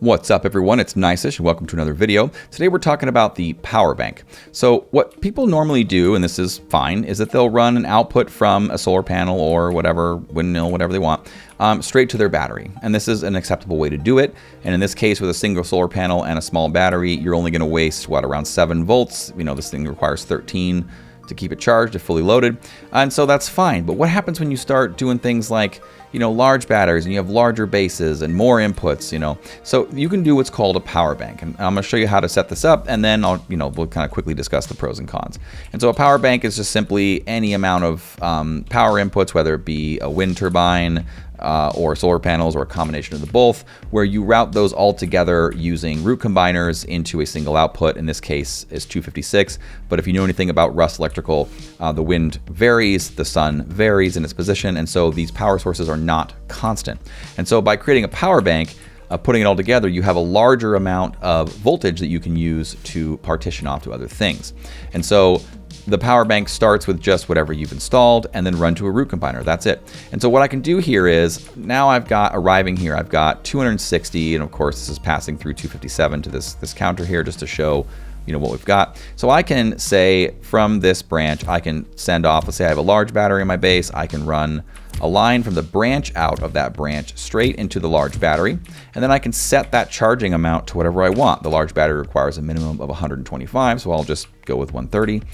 What's up everyone, it's Gneissish and welcome to another video. Today we're talking about the power bank. So what people normally do, and this is fine, is that they'll run an output from a solar panel or whatever, windmill, whatever they want, straight to their battery. And this is an acceptable way to do it. And in this case, with a single solar panel and a small battery, you're only going to waste, what, around 7 volts. You know, this thing requires 13 to keep it charged if fully loaded. And so that's fine. But what happens when you start doing things like, you know, large batteries and you have larger bases and more inputs, you know? So you can do what's called a power bank. And I'm gonna show you how to set this up, and then we'll kind of quickly discuss the pros and cons. And so a power bank is just simply any amount of power inputs, whether it be a wind turbine, or solar panels, or a combination of the both, where you route those all together using root combiners into a single output. In this case is 256, but if you know anything about Rust electrical, the wind varies, the sun varies in its position, and so these power sources are not constant. And so by creating a power bank, putting it all together, you have a larger amount of voltage that you can use to partition off to other things. And so the power bank starts with just whatever you've installed and then run to a root combiner. That's it. And so what I can do here is, now I've got, arriving here, I've got 260, and of course this is passing through 257 to this counter here just to show, you know, what we've got. So I can say from this branch, I can send off, let's say I have a large battery in my base, I can run a line from the branch out of that branch straight into the large battery, and then I can set that charging amount to whatever I want. The large battery requires a minimum of 125, so I'll just go with 130.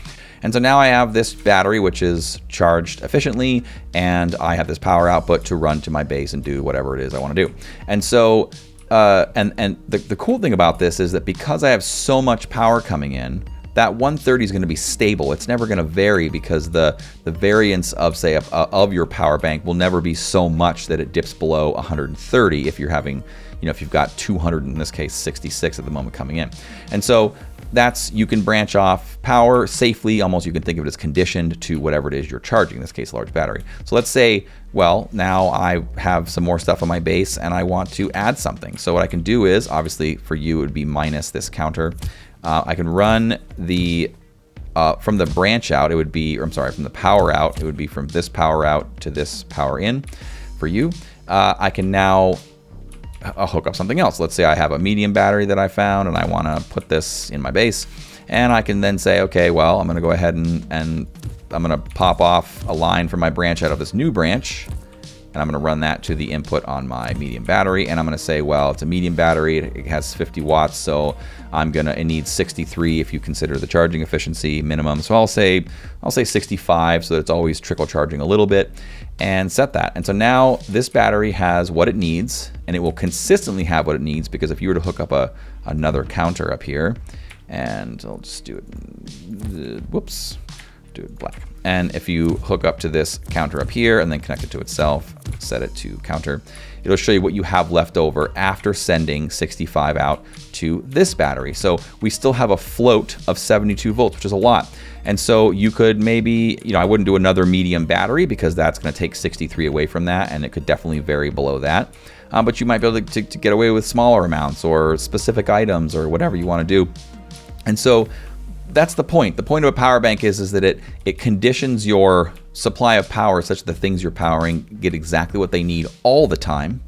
And so now I have this battery which is charged efficiently, and I have this power output to run to my base and do whatever it is I want to do. And so the cool thing about this is that because I have so much power coming in, that 130 is going to be stable. It's never going to vary, because the variance of, say, of your power bank will never be so much that it dips below 130 if you're having, you know, if you've got 200, in this case 66 at the moment coming in. And so that's, you can branch off power safely, almost you can think of it as conditioned to whatever it is you're charging, in this case large battery. So let's say, well, now I have some more stuff on my base and I want to add something. So what I can do is, obviously for you it would be minus this counter. I can run the, from the branch out, it would be, or I'm sorry, from the power out, it would be from this power out to this power in for you. I can now hook up something else. Let's say I have a medium battery that I found and I want to put this in my base. And I can then say, okay, well, I'm going to go ahead and I'm going to pop off a line from my branch out of this new branch. And I'm going to run that to the input on my medium battery. And I'm going to say, well, it's a medium battery. It has 50 watts. So it needs 63 if you consider the charging efficiency minimum. So I'll say 65 so that it's always trickle charging a little bit, and set that. And so now this battery has what it needs, and it will consistently have what it needs, because if you were to hook up another counter up here, and I'll just do it, whoops, do it black. And if you hook up to this counter up here and then connect it to itself, set it to counter, it'll show you what you have left over after sending 65 out to this battery. So we still have a float of 72 volts, which is a lot. And so you could maybe, you know, I wouldn't do another medium battery because that's going to take 63 away from that, and it could definitely vary below that. But you might be able to get away with smaller amounts or specific items or whatever you want to do. And so that's the point. The point of a power bank is that it conditions your supply of power such that the things you're powering get exactly what they need all the time,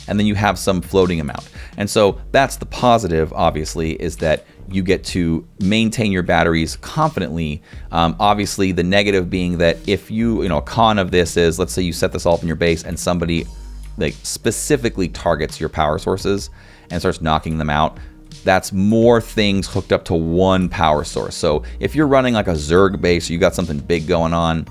and then you have some floating amount. And so that's the positive, obviously, is that you get to maintain your batteries confidently. Obviously, the negative being that if a con of this is, let's say you set this all up in your base and somebody like specifically targets your power sources and starts knocking them out, that's more things hooked up to one power source. So if you're running like a Zerg base, or you got something big going on,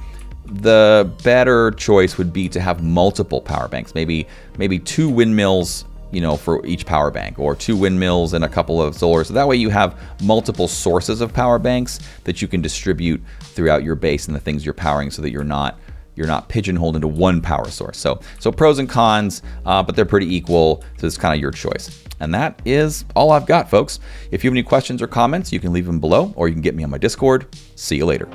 the better choice would be to have multiple power banks, maybe 2 windmills, you know, for each power bank, or 2 windmills and a couple of solar. So that way you have multiple sources of power banks that you can distribute throughout your base and the things you're powering, so that you're not pigeonholed into one power source. So pros and cons, but they're pretty equal. So it's kind of your choice. And that is all I've got, folks. If you have any questions or comments, you can leave them below, or you can get me on my Discord. See you later.